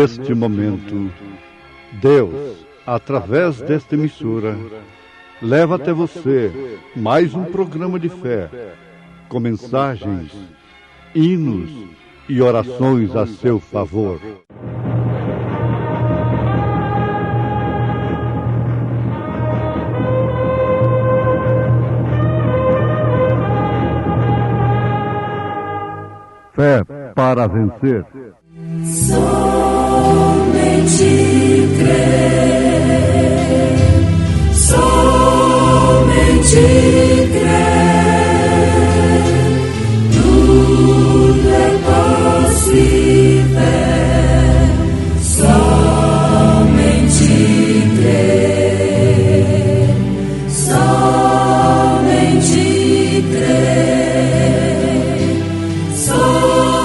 Neste momento, Deus, através desta emissora, leva até você mais um programa de fé, com mensagens, hinos e orações a seu favor. Fé para vencer. Somente crer, somente crer, tudo é possível, somente crer, somente crer, somente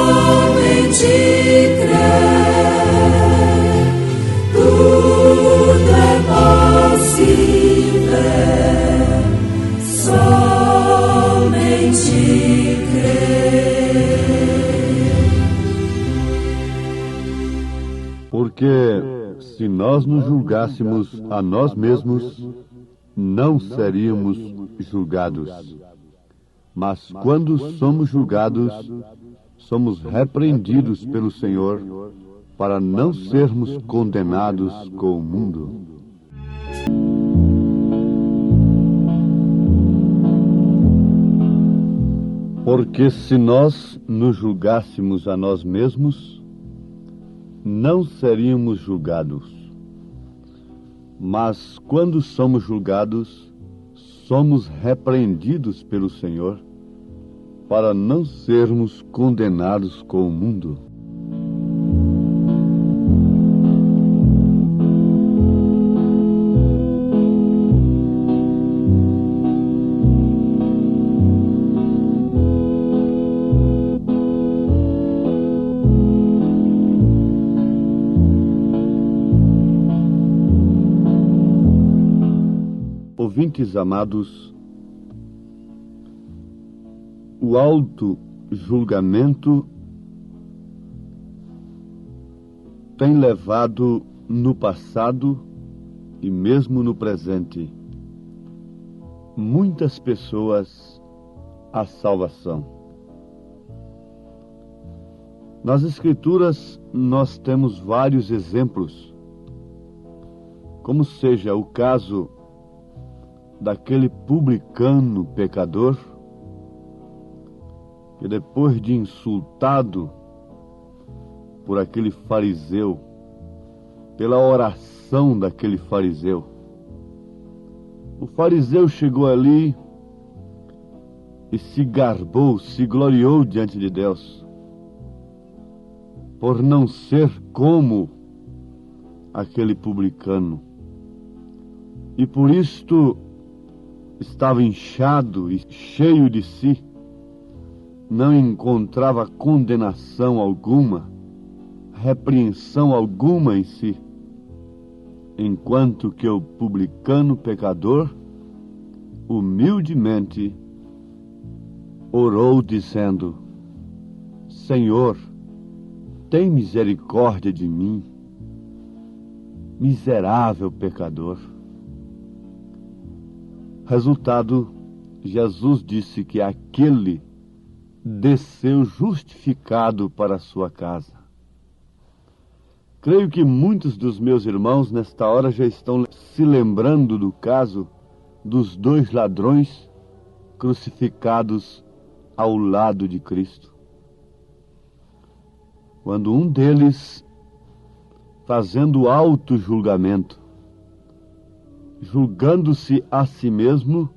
porque se nós nos julgássemos a nós mesmos, não seríamos julgados. Mas quando somos julgados, somos repreendidos pelo Senhor para não sermos condenados com o mundo. Porque se nós nos julgássemos a nós mesmos, não seríamos julgados. Mas quando somos julgados, somos repreendidos pelo Senhor para não sermos condenados com o mundo. Ouvintes amados, o auto-julgamento tem levado no passado e mesmo no presente muitas pessoas à salvação. Nas Escrituras nós temos vários exemplos, como seja o caso daquele publicano pecador, que depois de insultado por aquele fariseu, pela oração daquele fariseu, o fariseu chegou ali e se garbou, se gloriou diante de Deus, por não ser como aquele publicano. E por isto estava inchado e cheio de si, não encontrava condenação alguma, repreensão alguma em si, enquanto que o publicano pecador, humildemente, orou dizendo: Senhor, tem misericórdia de mim, miserável pecador. Resultado, Jesus disse que aquele desceu justificado para a sua casa. Creio que muitos dos meus irmãos nesta hora já estão se lembrando do caso dos dois ladrões crucificados ao lado de Cristo. Quando um deles, fazendo auto-julgamento, julgando-se a si mesmo,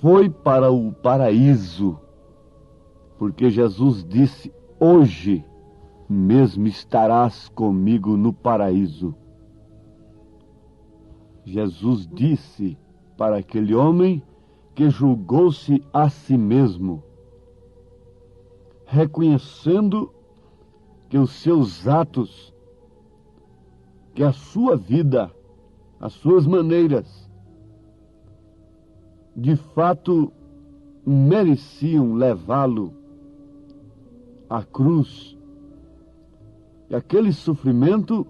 foi para o paraíso, porque Jesus disse: hoje mesmo estarás comigo no paraíso. Jesus disse para aquele homem que julgou-se a si mesmo, reconhecendo que os seus atos, que a sua vida, as suas maneiras, de fato mereciam levá-lo à cruz E aquele sofrimento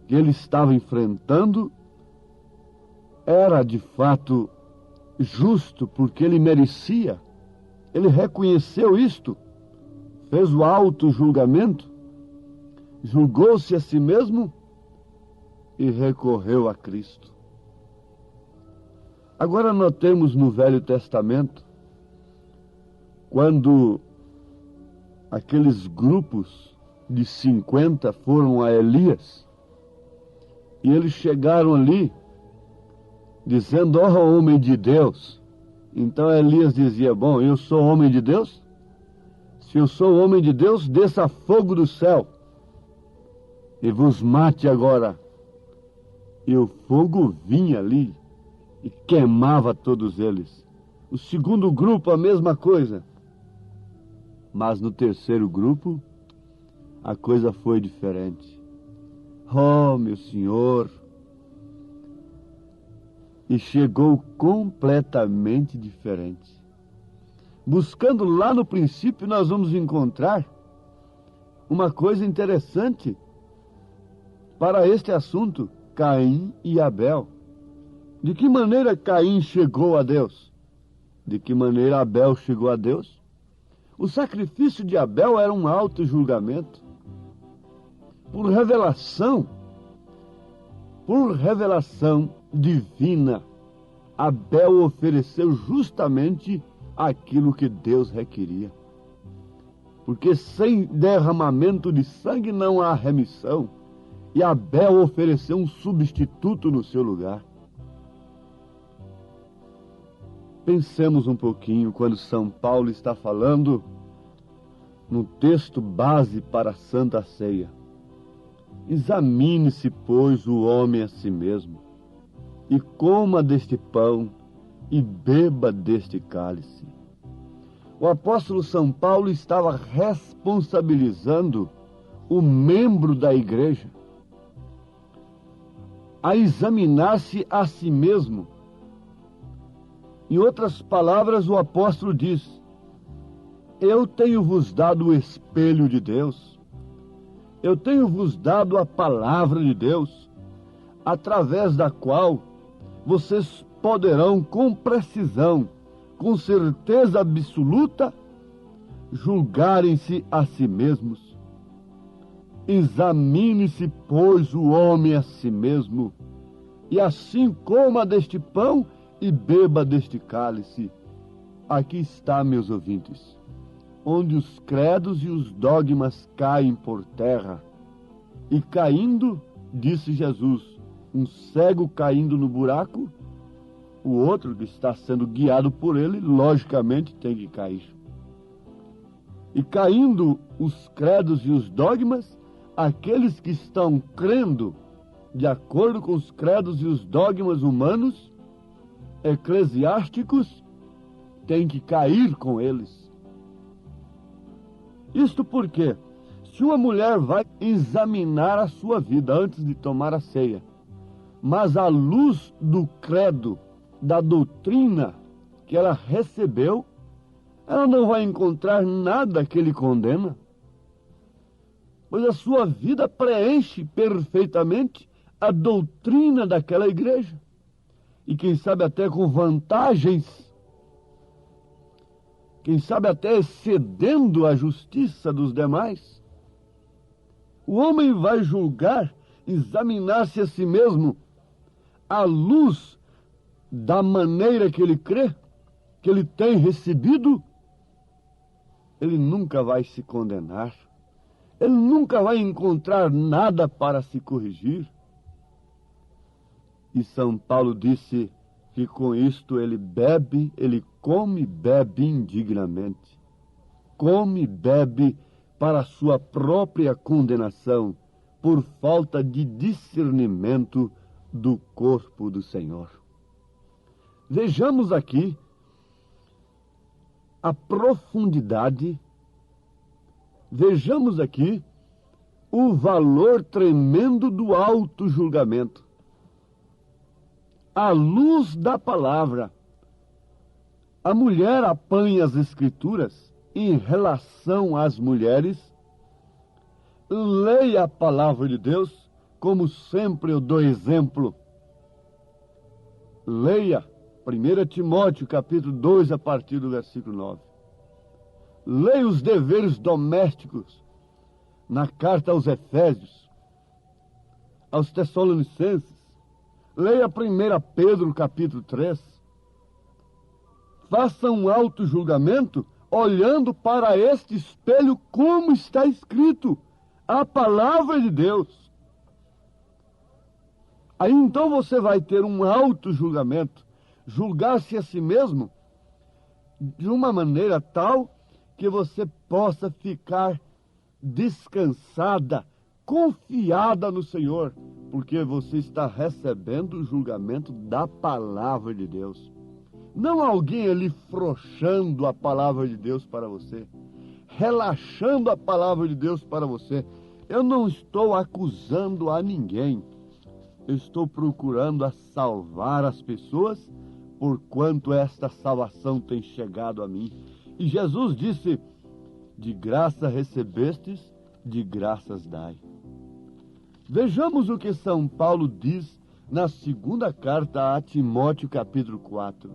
que ele estava enfrentando era de fato justo, porque ele merecia. Ele reconheceu isto, fez o auto-julgamento, julgou-se a si mesmo e recorreu a Cristo. Agora notemos no Velho Testamento, quando aqueles grupos de 50 foram a Elias, e eles chegaram ali, dizendo, ó homem de Deus. Então Elias dizia, bom, eu sou homem de Deus? Se eu sou homem de Deus, desça fogo do céu e vos mate agora. E o fogo vinha ali e queimava todos eles. O segundo grupo, a mesma coisa. Mas no terceiro grupo, a coisa foi diferente. Oh, meu Senhor! E chegou completamente diferente. Buscando lá no princípio, nós vamos encontrar uma coisa interessante para este assunto, Caim e Abel. De que maneira Caim chegou a Deus? De que maneira Abel chegou a Deus? O sacrifício de Abel era um auto-julgamento. Por revelação divina, Abel ofereceu justamente aquilo que Deus requeria. Porque sem derramamento de sangue não há remissão. E Abel ofereceu um substituto no seu lugar. Pensemos um pouquinho quando São Paulo está falando no texto base para a Santa Ceia. Examine-se, pois, o homem a si mesmo, e coma deste pão, e beba deste cálice. O apóstolo São Paulo estava responsabilizando o membro da igreja a examinar-se a si mesmo. Em outras palavras, o apóstolo diz, eu tenho-vos dado o espelho de Deus, eu tenho-vos dado a palavra de Deus, através da qual vocês poderão com precisão, com certeza absoluta, julgarem-se a si mesmos. Examine-se, pois, o homem a si mesmo, e assim coma deste pão e beba deste cálice. Aqui está, meus ouvintes, onde os credos e os dogmas caem por terra. E caindo, disse Jesus, um cego caindo no buraco, o outro que está sendo guiado por ele, logicamente tem que cair. E caindo os credos e os dogmas, aqueles que estão crendo de acordo com os credos e os dogmas humanos, eclesiásticos, têm que cair com eles. Isto porque, se uma mulher vai examinar a sua vida antes de tomar a ceia, mas à luz do credo, da doutrina que ela recebeu, ela não vai encontrar nada que lhe condena, pois a sua vida preenche perfeitamente a doutrina daquela igreja, e quem sabe até com vantagens, quem sabe até excedendo a justiça dos demais. O homem vai julgar, examinar-se a si mesmo, à luz da maneira que ele crê, que ele tem recebido. Ele nunca vai se condenar, ele nunca vai encontrar nada para se corrigir. E São Paulo disse que com isto ele bebe, ele come e bebe indignamente. Come e bebe para a sua própria condenação, por falta de discernimento do corpo do Senhor. Vejamos aqui a profundidade, vejamos aqui o valor tremendo do auto-julgamento. À luz da palavra, a mulher apanha as Escrituras em relação às mulheres, leia a palavra de Deus, como sempre eu dou exemplo. Leia 1 Timóteo, capítulo 2, a partir do versículo 9. Leia os deveres domésticos na carta aos Efésios, aos Tessalonicenses. Leia 1 Pedro, capítulo 3. Faça um auto-julgamento olhando para este espelho, como está escrito, a palavra de Deus. Aí então você vai ter um auto-julgamento, julgar-se a si mesmo de uma maneira tal que você possa ficar descansada, confiada no Senhor, porque você está recebendo o julgamento da palavra de Deus. Não alguém ali frouxando a palavra de Deus para você, relaxando a palavra de Deus para você. Eu não estou acusando a ninguém. Eu estou procurando a salvar as pessoas, porquanto esta salvação tem chegado a mim. E Jesus disse: de graça recebestes, de graças dai. Vejamos o que São Paulo diz na segunda carta a Timóteo, capítulo 4.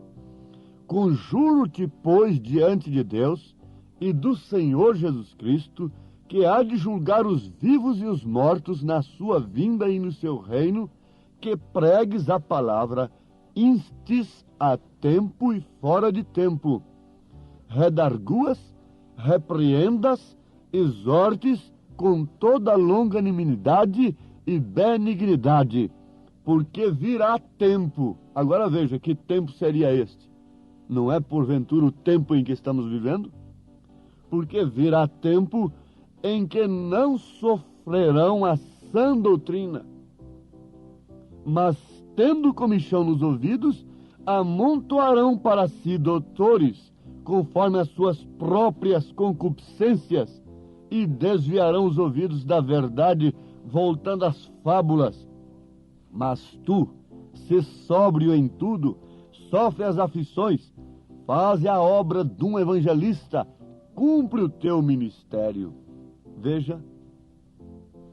Conjuro-te, pois, diante de Deus e do Senhor Jesus Cristo, que há de julgar os vivos e os mortos na sua vinda e no seu reino, que pregues a palavra, instes a tempo e fora de tempo, redarguas, repreendas, exortes com toda longanimidade e benignidade, porque virá tempo. Agora veja, que tempo seria este? Não é porventura o tempo em que estamos vivendo? Porque virá tempo em que não sofrerão a sã doutrina, mas, tendo comichão nos ouvidos, amontoarão para si doutores, conforme as suas próprias concupiscências, e desviarão os ouvidos da verdade, voltando às fábulas. Mas tu, se sóbrio em tudo, sofre as aflições, faze a obra de um evangelista, cumpre o teu ministério. Veja,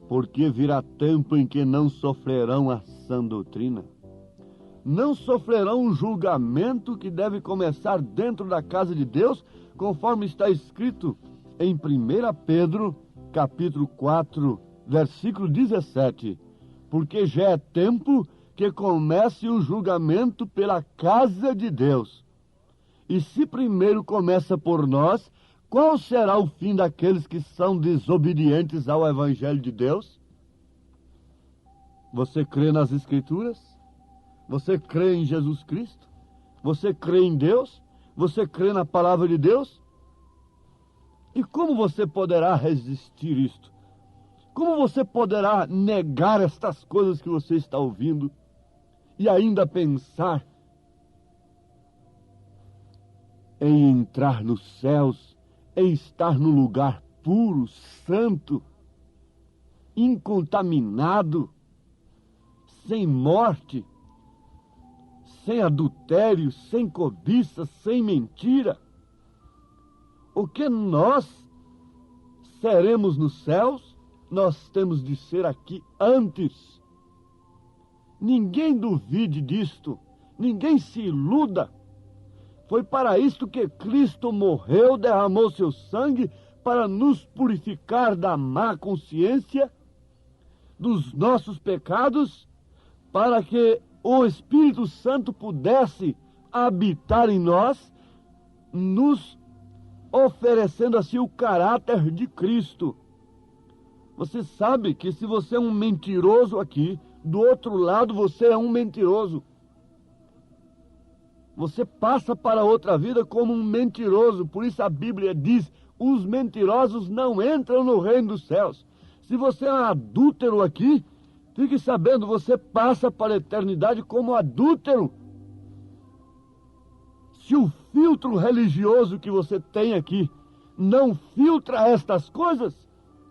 porque virá tempo em que não sofrerão a sã doutrina, não sofrerão um julgamento que deve começar dentro da casa de Deus, conforme está escrito em 1 Pedro, capítulo 4, versículo 17. Porque já é tempo que comece o julgamento pela casa de Deus. E se primeiro começa por nós, qual será o fim daqueles que são desobedientes ao Evangelho de Deus? Você crê nas Escrituras? Você crê em Jesus Cristo? Você crê em Deus? Você crê na palavra de Deus? E como você poderá resistir isto? Como você poderá negar estas coisas que você está ouvindo e ainda pensar em entrar nos céus, em estar no lugar puro, santo, incontaminado, sem morte, sem adultério, sem cobiça, sem mentira? O que nós seremos nos céus, nós temos de ser aqui antes. Ninguém duvide disto, ninguém se iluda. Foi para isto que Cristo morreu, derramou seu sangue, para nos purificar da má consciência, dos nossos pecados, para que o Espírito Santo pudesse habitar em nós, nos oferecendo assim o caráter de Cristo. Você sabe que se você é um mentiroso aqui, do outro lado você é um mentiroso. Você passa para outra vida como um mentiroso. Por isso a Bíblia diz: os mentirosos não entram no reino dos céus. Se você é um adúltero aqui, fique sabendo, você passa para a eternidade como adúltero. Se o filtro religioso que você tem aqui não filtra estas coisas,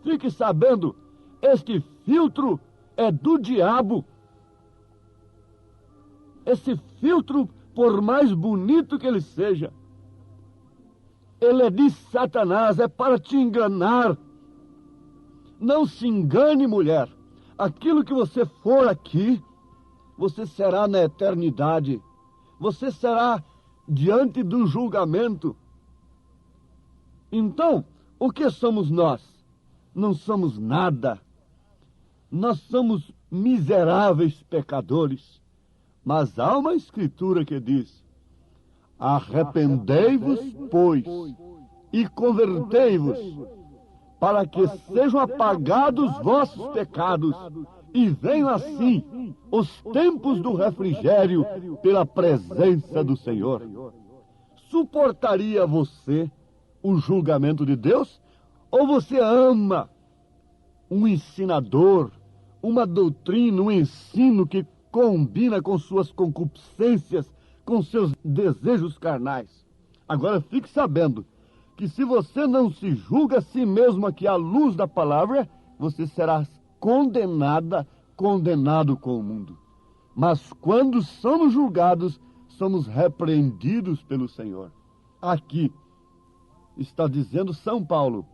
fique sabendo, este filtro é do diabo. Esse filtro, por mais bonito que ele seja, ele é de Satanás, é para te enganar. Não se engane, mulher. Aquilo que você for aqui, você será na eternidade. Você será diante do julgamento. Então, o que somos nós? Não somos nada. Nós somos miseráveis pecadores. Mas há uma escritura que diz: arrependei-vos, pois, e convertei-vos, para que sejam apagados vossos pecados, e venham assim os tempos do refrigério pela presença do Senhor. Suportaria você o julgamento de Deus? Ou você ama um ensinador, uma doutrina, um ensino que combina com suas concupiscências, com seus desejos carnais? Agora fique sabendo que se você não se julga a si mesmo aqui à luz da palavra, você será condenado com o mundo. Mas quando somos julgados, somos repreendidos pelo Senhor. Aqui está dizendo São Paulo,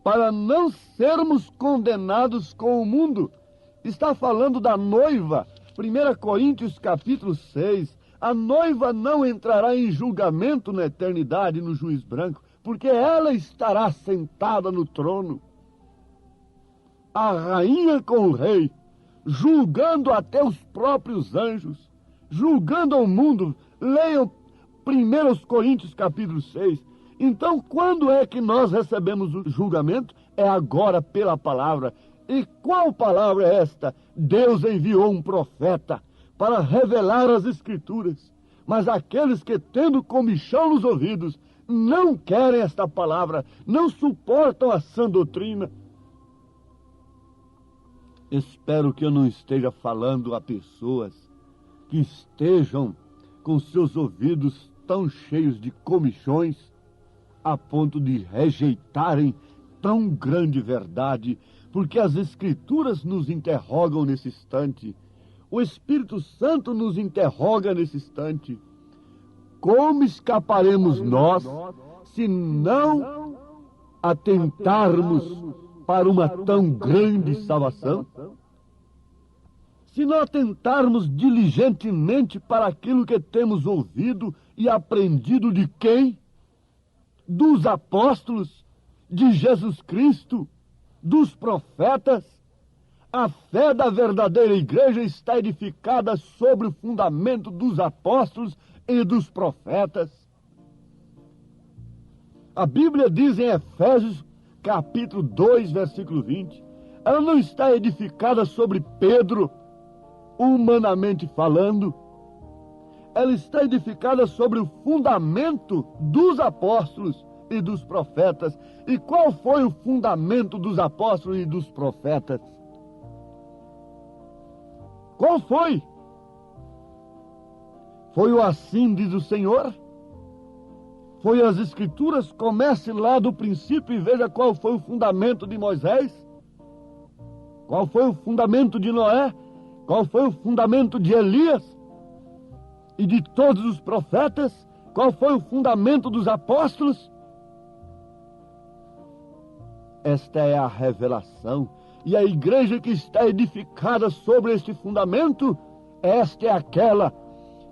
para não sermos condenados com o mundo. Está falando da noiva, 1 Coríntios capítulo 6. A noiva não entrará em julgamento na eternidade, no juiz branco, porque ela estará sentada no trono. A rainha com o rei, julgando até os próprios anjos, julgando ao mundo. Leiam 1 Coríntios capítulo 6. Então, quando é que nós recebemos o julgamento? É agora pela palavra. E qual palavra é esta? Deus enviou um profeta para revelar as Escrituras. Mas aqueles que, tendo comichão nos ouvidos, não querem esta palavra, não suportam a sã doutrina. Espero que eu não esteja falando a pessoas que estejam com seus ouvidos tão cheios de comichões a ponto de rejeitarem tão grande verdade, porque as Escrituras nos interrogam nesse instante. O Espírito Santo nos interroga nesse instante. Como escaparemos nós se não atentarmos para uma tão grande salvação? Se não atentarmos diligentemente para aquilo que temos ouvido e aprendido de quem? Dos apóstolos, de Jesus Cristo, dos profetas. A fé da verdadeira igreja está edificada sobre o fundamento dos apóstolos e dos profetas. A Bíblia diz em Efésios capítulo 2, versículo 20, ela não está edificada sobre Pedro, humanamente falando. Ela está edificada sobre o fundamento dos apóstolos e dos profetas. E qual foi o fundamento dos apóstolos e dos profetas? Qual foi? Foi o assim diz o Senhor? Foi as Escrituras? Comece lá do princípio e veja qual foi o fundamento de Moisés. Qual foi o fundamento de Noé? Qual foi o fundamento de Elias? E de todos os profetas? Qual foi o fundamento dos apóstolos? Esta é a revelação. E a igreja que está edificada sobre este fundamento, esta é aquela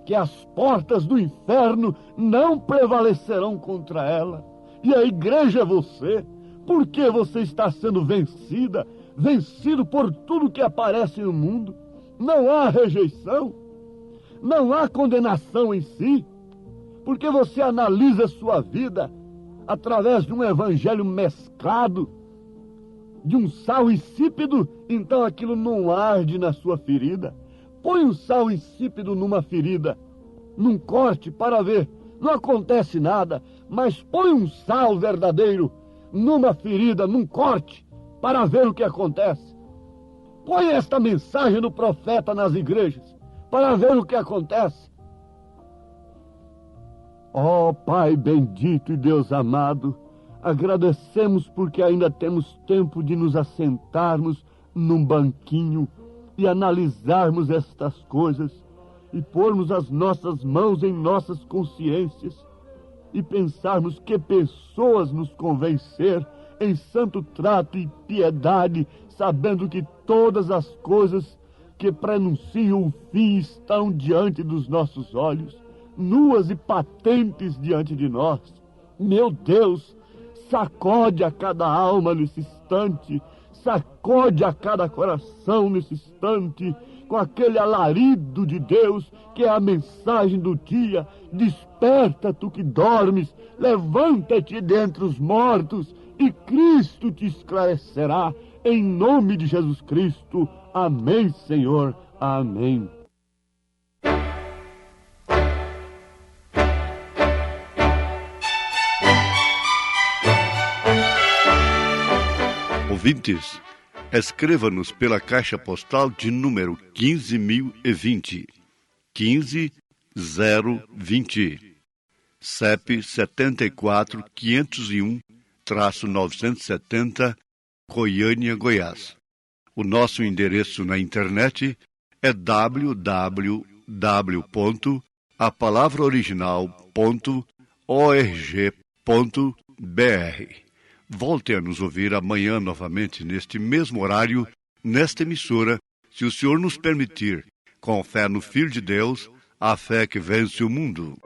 que as portas do inferno não prevalecerão contra ela. E a igreja é você. Por que você está sendo vencido por tudo que aparece no mundo? Não há rejeição, não há condenação em si, porque você analisa a sua vida através de um evangelho mesclado, de um sal insípido, então aquilo não arde na sua ferida. Põe um sal insípido numa ferida, num corte para ver, não acontece nada, mas põe um sal verdadeiro numa ferida, num corte, para ver o que acontece. Põe esta mensagem do profeta nas igrejas, para ver o que acontece. Ó Pai bendito e Deus amado, agradecemos porque ainda temos tempo de nos assentarmos num banquinho e analisarmos estas coisas e pormos as nossas mãos em nossas consciências e pensarmos que pessoas nos convém ser em santo trato e piedade, sabendo que todas as coisas que prenunciam o fim estão diante dos nossos olhos, nuas e patentes diante de nós. Meu Deus, sacode a cada alma nesse instante, sacode a cada coração nesse instante, com aquele alarido de Deus, que é a mensagem do dia. Desperta, tu que dormes, levanta-te dentre os mortos, e Cristo te esclarecerá, em nome de Jesus Cristo. Amém, Senhor. Amém. Ouvintes, escreva-nos pela caixa postal de número 15.020, 15020, CEP 74.501-970, Goiânia, Goiás. O nosso endereço na internet é www.apalavraoriginal.org.br. Volte a nos ouvir amanhã novamente neste mesmo horário, nesta emissora, se o Senhor nos permitir, com fé no Filho de Deus, a fé que vence o mundo.